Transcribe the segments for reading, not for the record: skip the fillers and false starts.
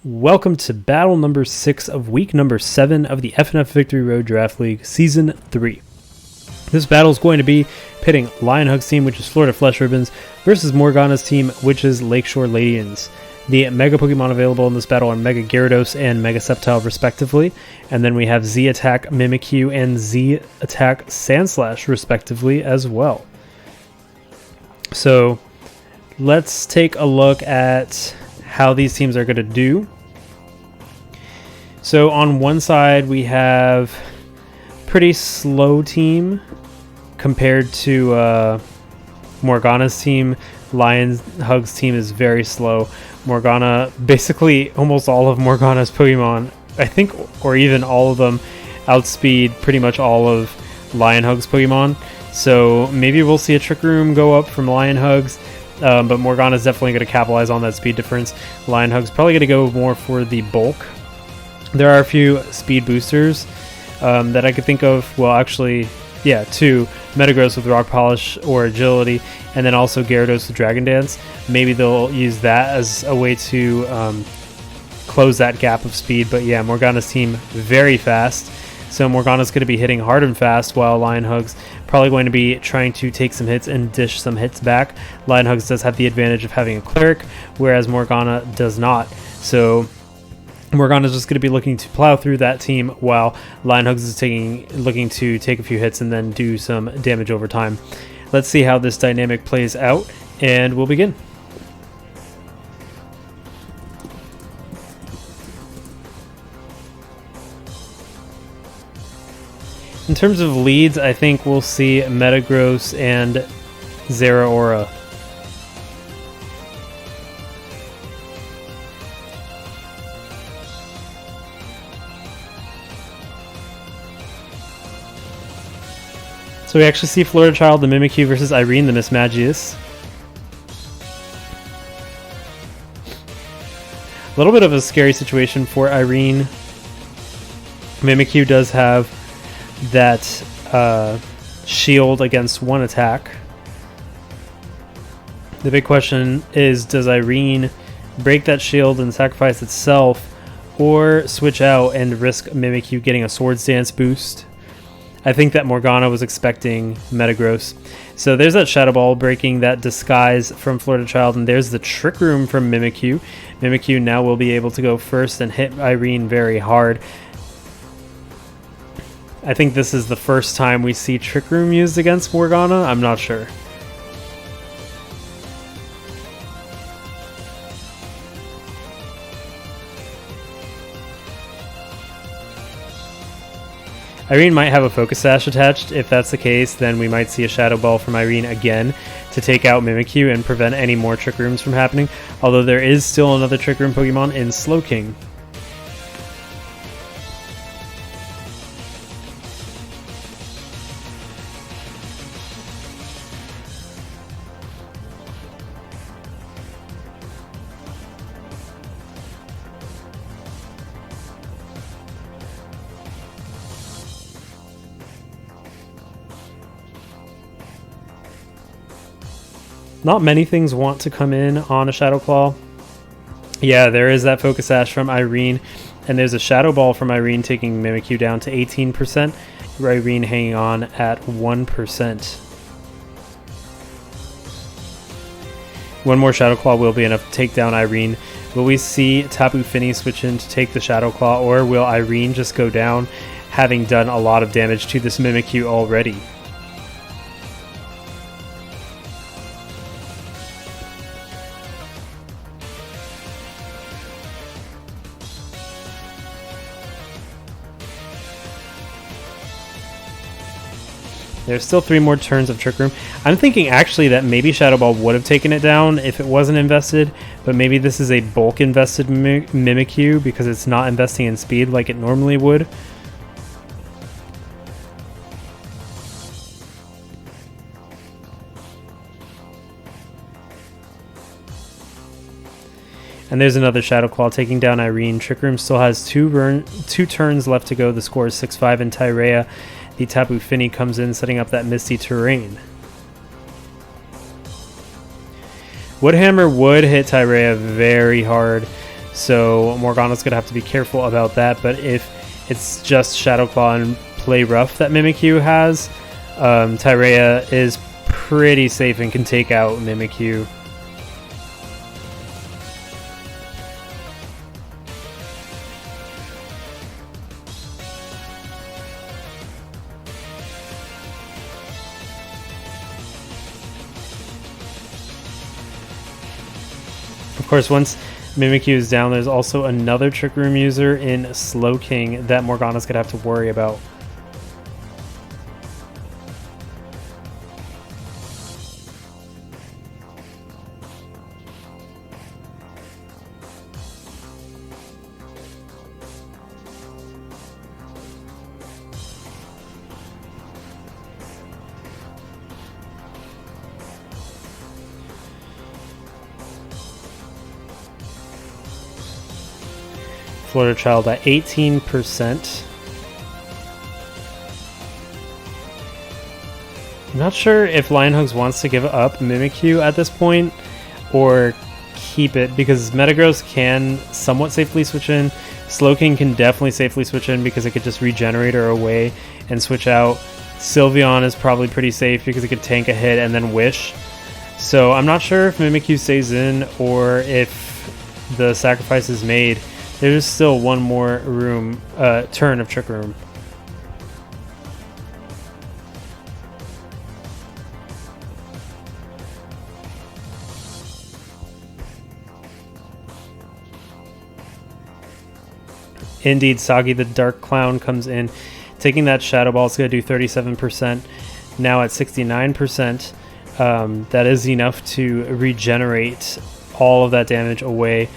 Welcome to battle number 6 of week number 7 of the FNF Victory Road Draft League Season 3. This battle is going to be pitting Lionhug's team, which is Florida Flesh Ribbons, versus Morgana's team, which is Lakeshore Ledians. The Mega Pokemon available in this battle are Mega Gyarados and Mega Sceptile respectively, and then we have Z-Attack Mimikyu and Z-Attack Sandslash respectively as well. So let's take a look at how these teams are going to do. So on one side we have pretty slow team compared to Morgana's team. Lionhug's team is very slow. Morgana, basically almost all of Morgana's Pokemon, I think, or even all of them, outspeed pretty much all of Lionhug's Pokemon. So maybe we'll see a Trick Room go up from Lionhug's. But Morgana's definitely going to capitalize on that speed difference. Lionhug's probably going to go more for the bulk. There are a few speed boosters that I could think of. Well, actually, yeah, 2. Metagross with Rock Polish or Agility, and then also Gyarados with Dragon Dance. Maybe they'll use that as a way to close that gap of speed. But yeah, Morgana's team very fast. So Morgana's going to be hitting hard and fast, while Lionhug's probably going to be trying to take some hits and dish some hits back. Lionhug's does have the advantage of having a Cleric, whereas Morgana does not. So Morgana's just going to be looking to plow through that team, while Lionhug's is looking to take a few hits and then do some damage over time. Let's see how this dynamic plays out, and we'll begin. In terms of leads, I think we'll see Metagross and Zeraora. So we actually see Florida Child, the Mimikyu, versus Irene, the Mismagius. A little bit of a scary situation for Irene. Mimikyu does have that shield against one attack. The big question is, does Irene break that shield and sacrifice itself, or switch out and risk Mimikyu getting a Swords Dance boost? I think that Morgana was expecting Metagross. So there's that Shadow Ball breaking that disguise from Florida Child, and there's the Trick Room from Mimikyu. Mimikyu now will be able to go first and hit Irene very hard. I think this is the first time we see Trick Room used against Morgana. I'm not sure. Irene might have a Focus Sash attached. If that's the case, then we might see a Shadow Ball from Irene again to take out Mimikyu and prevent any more Trick Rooms from happening. Although there is still another Trick Room Pokemon in Slowking. Not many things want to come in on a Shadow Claw. Yeah, there is that Focus Sash from Irene, and there's a Shadow Ball from Irene taking Mimikyu down to 18%, Irene hanging on at 1%. One more Shadow Claw will be enough to take down Irene. Will we see Tapu Fini switch in to take the Shadow Claw, or will Irene just go down, having done a lot of damage to this Mimikyu already? There's still 3 more turns of Trick Room. I'm thinking actually that maybe Shadow Ball would have taken it down if it wasn't invested, but maybe this is a bulk invested Mimikyu because it's not investing in speed like it normally would. And there's another Shadow Claw taking down Irene. Trick Room still has 2 turns left to go. The score is 6-5 in Tyrea. The Tapu Fini comes in, setting up that Misty Terrain. Woodhammer would hit Tyrea very hard. So Morgana's going to have to be careful about that. But if it's just Shadow Claw and Play Rough that Mimikyu has, Tyrea is pretty safe and can take out Mimikyu. Of course, once Mimikyu is down, there's also another Trick Room user in Slowking that Morgana's going to have to worry about. Florida Child at 18%. I'm not sure if Lionhugs wants to give up Mimikyu at this point or keep it, because Metagross can somewhat safely switch in. Slowking can definitely safely switch in because it could just regenerate her away and switch out. Sylveon is probably pretty safe because it could tank a hit and then Wish. So I'm not sure if Mimikyu stays in or if the sacrifice is made. There's still one more turn of Trick Room. Indeed, Soggy the Dark Clown comes in, taking that Shadow Ball. It's going to do 37%. Now at 69%, that is enough to regenerate all of that damage away.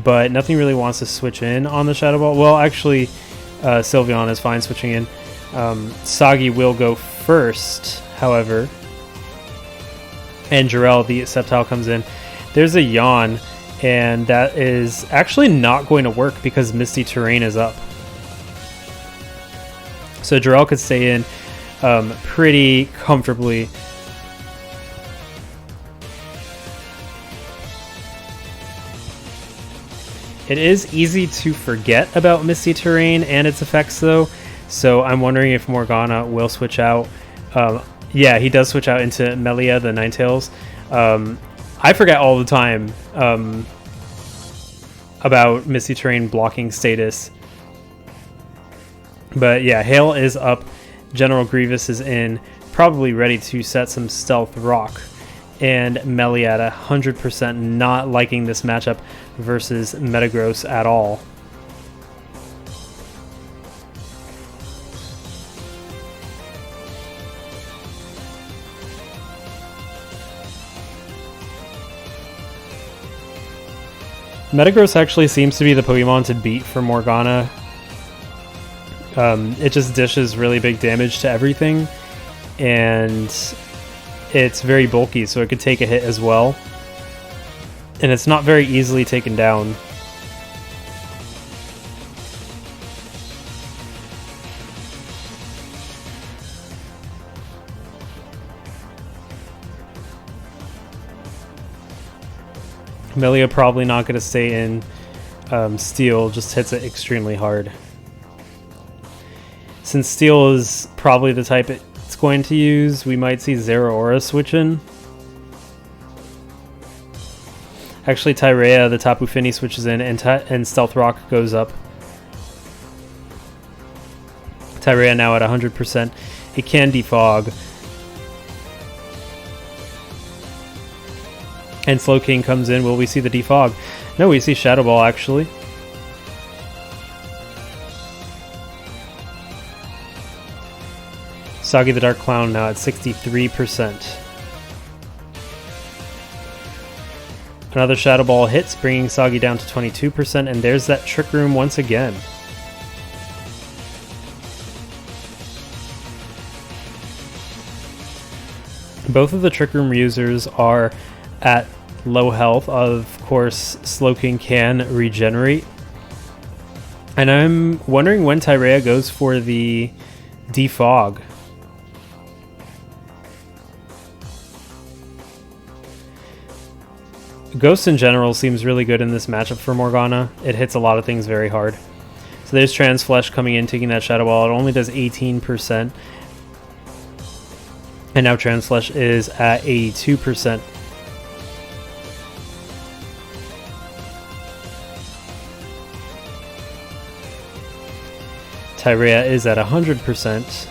But nothing really wants to switch in on the Shadow Ball. Well, actually, Sylveon is fine switching in. Soggy will go first, however. And Jarell, the Sceptile, comes in. There's a Yawn, and that is actually not going to work because Misty Terrain is up. So Jarell could stay in pretty comfortably. It is easy to forget about Misty Terrain and its effects, though, so I'm wondering if Morgana will switch out. Yeah, he does switch out into Melia, the Ninetales. I forget all the time about Misty Terrain blocking status. But yeah, Hail is up, General Grievous is in, probably ready to set some Stealth Rock. And Melia at 100% not liking this matchup versus Metagross at all. Metagross actually seems to be the Pokemon to beat for Morgana. It just dishes really big damage to everything, and it's very bulky, so it could take a hit as well. And it's not very easily taken down. Melia probably not going to stay in. Steel just hits it extremely hard. Since Steel is probably the type it's going to use, we might see Zeraora switch in. Actually, Tyrea, the Tapu Fini, switches in, and Stealth Rock goes up. Tyrea now at 100%. It can defog. And Slowking comes in. Will we see the defog? No, we see Shadow Ball, actually. Soggy the Dark Clown now at 63%. Another Shadow Ball hits, bringing Soggy down to 22%, and there's that Trick Room once again. Both of the Trick Room users are at low health. Of course, Slowking can regenerate. And I'm wondering when Tyrea goes for the defog. Ghost in general seems really good in this matchup for Morgana. It hits a lot of things very hard. So there's Transflesh coming in, taking that Shadow Ball. It only does 18%. And now Transflesh is at 82%. Tyrea is at 100%.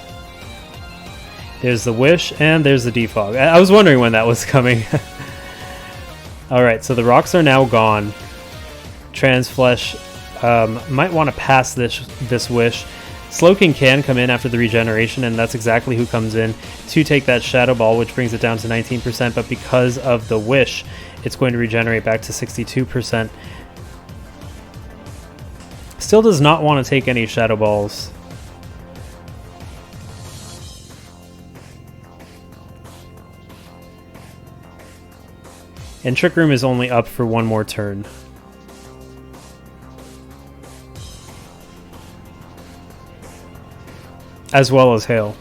There's the Wish, and there's the Defog. I was wondering when that was coming. Alright, so the rocks are now gone. Transflesh might want to pass this Wish. Slowking can come in after the regeneration, and that's exactly who comes in to take that Shadow Ball, which brings it down to 19%, but because of the Wish, it's going to regenerate back to 62%. Still does not want to take any Shadow Balls. And Trick Room is only up for one more turn. As well as Hail.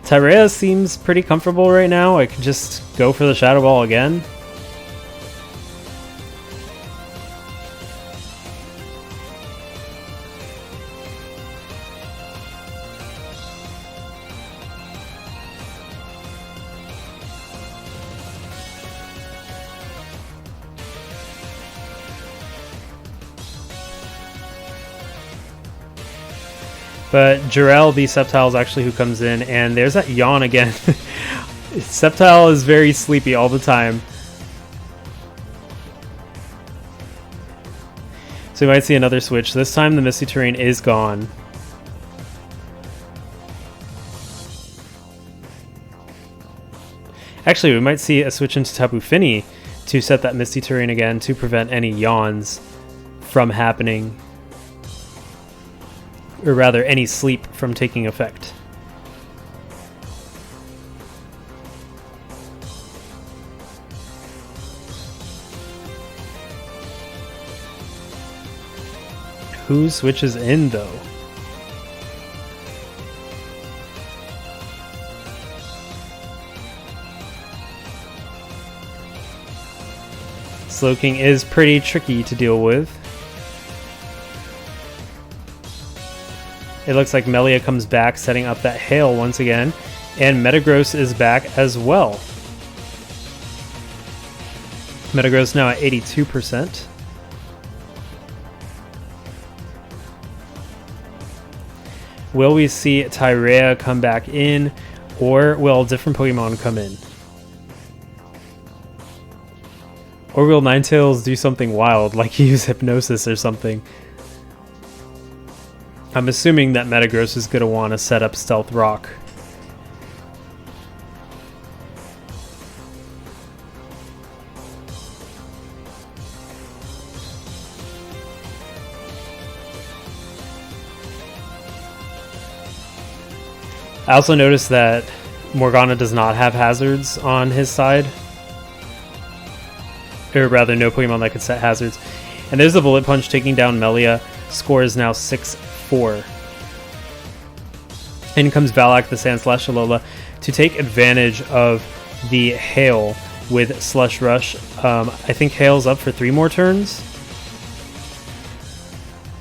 Tyrea seems pretty comfortable right now. I could just go for the Shadow Ball again. But Jarell, the Sceptile, is actually who comes in, and there's that yawn again. Sceptile is very sleepy all the time. So we might see another switch. This time the Misty Terrain is gone. Actually, we might see a switch into Tapu Fini to set that Misty Terrain again to prevent any yawns from happening. Or rather, any sleep from taking effect. Who switches in, though? Slowking is pretty tricky to deal with. It looks like Melia comes back, setting up that Hail once again. And Metagross is back as well. Metagross now at 82%. Will we see Tyrea come back in, or will different Pokemon come in? Or will Ninetales do something wild, like use Hypnosis or something? I'm assuming that Metagross is going to want to set up Stealth Rock. I also noticed that Morgana does not have hazards on his side. Or rather, no Pokemon that could set hazards. And there's the Bullet Punch taking down Melia. Score is now 6-4. In comes Valak, the Sandslash Alola, to take advantage of the Hail with Slush Rush. I think Hail's up for 3 more turns.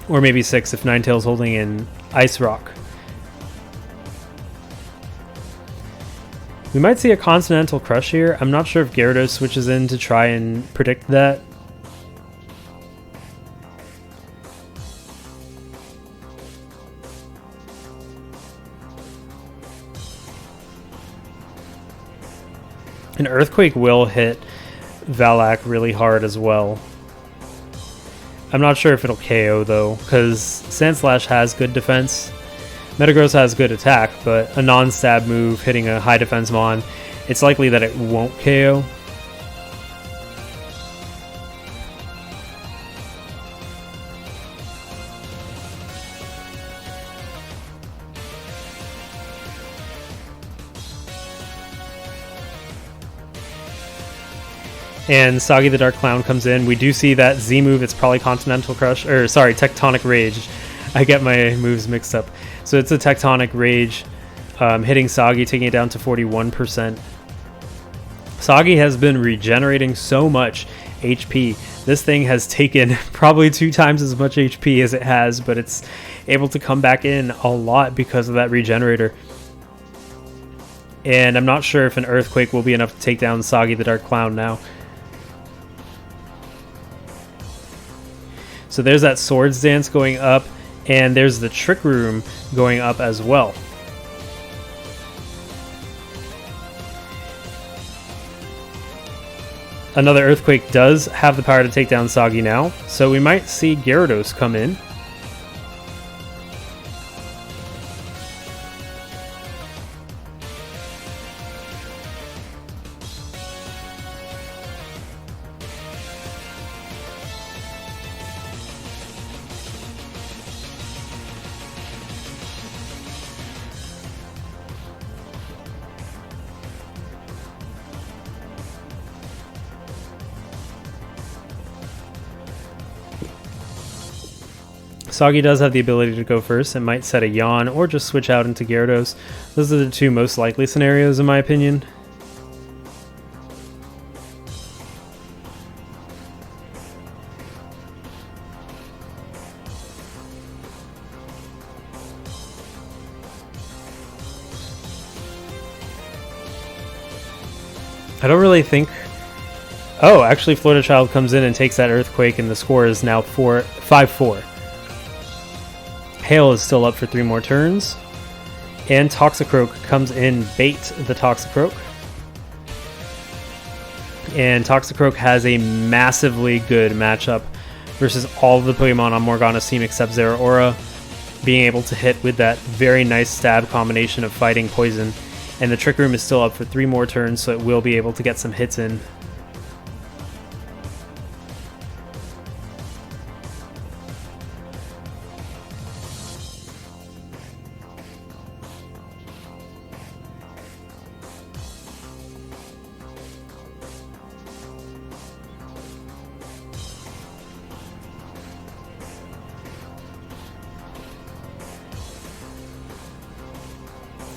Or maybe 6 if Ninetales holding in Ice Rock. We might see a Continental Crush here. I'm not sure if Gyarados switches in to try and predict that. An Earthquake will hit Valak really hard as well. I'm not sure if it'll KO though, because Sandslash has good defense. Metagross has good attack, but a non-stab move hitting a high defense mon, it's likely that it won't KO. And Soggy the Dark Clown comes in. We do see that Z move. It's probably Continental Crush, or sorry, Tectonic Rage. I get my moves mixed up. So it's a Tectonic Rage, hitting Soggy, taking it down to 41%. Soggy has been regenerating so much HP. This thing has taken probably 2 times as much HP as it has, but it's able to come back in a lot because of that regenerator. And I'm not sure if an Earthquake will be enough to take down Soggy the Dark Clown now. So there's that Swords Dance going up, and there's the Trick Room going up as well. Another Earthquake does have the power to take down Soggy now, so we might see Gyarados come in. Soggy does have the ability to go first. It might set a Yawn or just switch out into Gyarados. Those are the 2 most likely scenarios in my opinion. I don't really think... Oh, actually Florida Child comes in and takes that Earthquake, and the score is now 5-4. Hail is still up for 3 more turns. And Toxicroak comes in, bait the Toxicroak. And Toxicroak has a massively good matchup versus all of the Pokemon on Morgana's team except Zeraora, being able to hit with that very nice stab combination of fighting poison. And the Trick Room is still up for 3 more turns, so it will be able to get some hits in.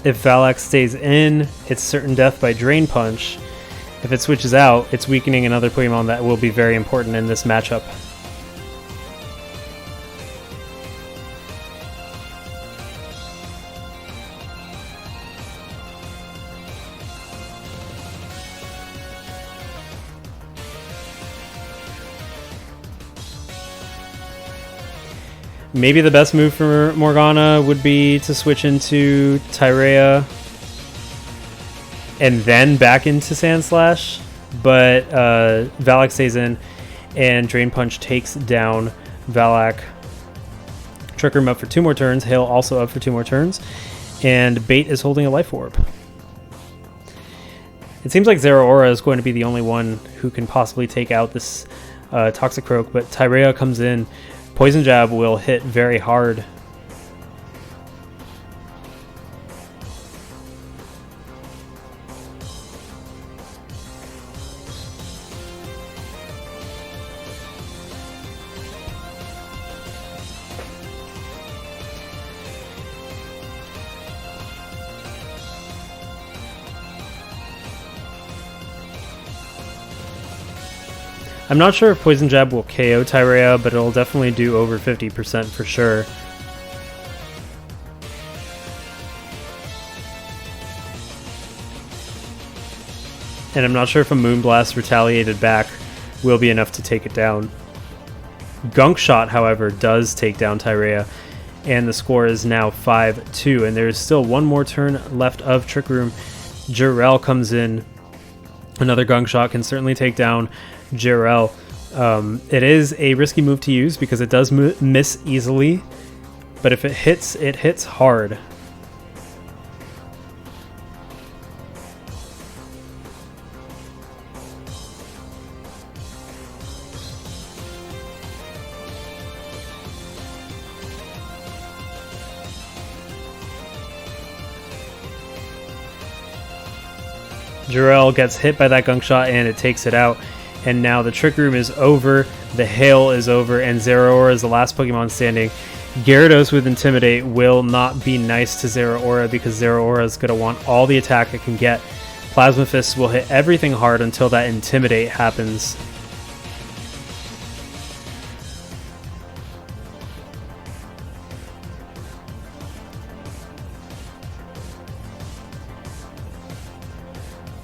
If Valax stays in, it's certain death by Drain Punch. If it switches out, it's weakening another Pokemon that will be very important in this matchup. Maybe the best move for Morgana would be to switch into Tyrea and then back into Sandslash, but Valax stays in and Drain Punch takes down Valac. Trick Room up for 2 more turns, Hail also up for 2 more turns, and Bait is holding a Life Orb. It seems like Zeraora is going to be the only one who can possibly take out this Toxicroak, but Tyrea comes in. Poison Jab will hit very hard. I'm not sure if Poison Jab will KO Tyrea, but it'll definitely do over 50% for sure. And I'm not sure if a Moonblast retaliated back will be enough to take it down. Gunk Shot, however, does take down Tyrea, and the score is now 5-2, and there's still 1 more turn left of Trick Room. Jirel comes in. Another Gunk Shot can certainly take down Jirel. It is a risky move to use because it does miss easily, but if it hits hard. Jirel gets hit by that Gunk Shot and it takes it out. And now the Trick Room is over, the Hail is over, and Zeraora is the last Pokemon standing. Gyarados with Intimidate will not be nice to Zeraora because Zeraora is going to want all the attack it can get. Plasma Fist will hit everything hard until that Intimidate happens.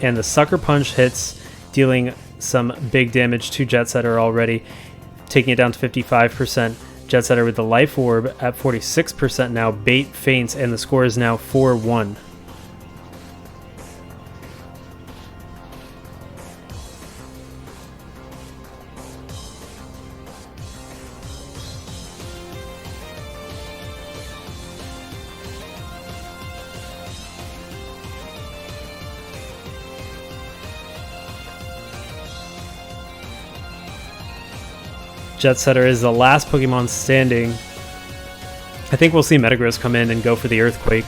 And the Sucker Punch hits, dealing some big damage to Jet Setter already, taking it down to 55%. Jet Setter with the Life Orb at 46% now. Bait faints, and the score is now 4-1. Jet Setter is the last Pokemon standing. I think we'll see Metagross come in and go for the Earthquake.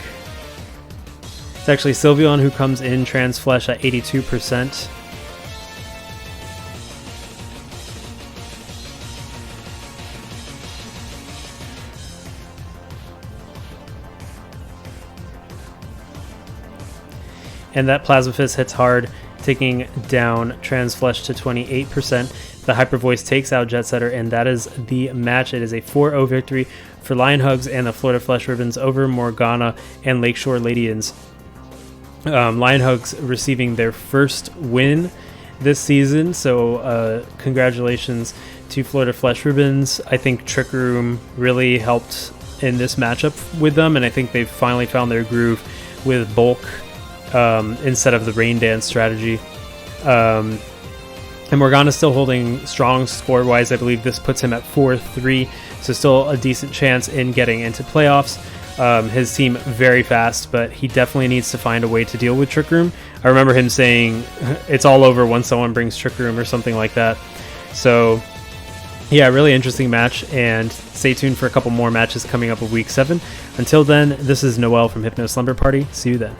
It's actually Sylveon who comes in, Transflesh at 82%. And that Plasma Fist hits hard, taking down Transflesh to 28%. The Hyper Voice takes out Jet Setter, and that is the match. It is a 4-0 victory for Lion Hugs and the Florida Flesh Ribbons over Morgana and Lakeshore Ledians. Lion Hugs receiving their first win this season, so congratulations to Florida Flesh Ribbons. I think Trick Room really helped in this matchup with them, and I think they've finally found their groove with Bulk instead of the Rain Dance strategy. And Morgana's still holding strong score-wise. I believe this puts him at 4-3, so still a decent chance in getting into playoffs. His team very fast, but he definitely needs to find a way to deal with Trick Room. I remember him saying it's all over once someone brings Trick Room or something like that. So yeah, really interesting match, and stay tuned for a couple more matches coming up of Week 7. Until then, this is Noel from Hypno Slumber Party. See you then.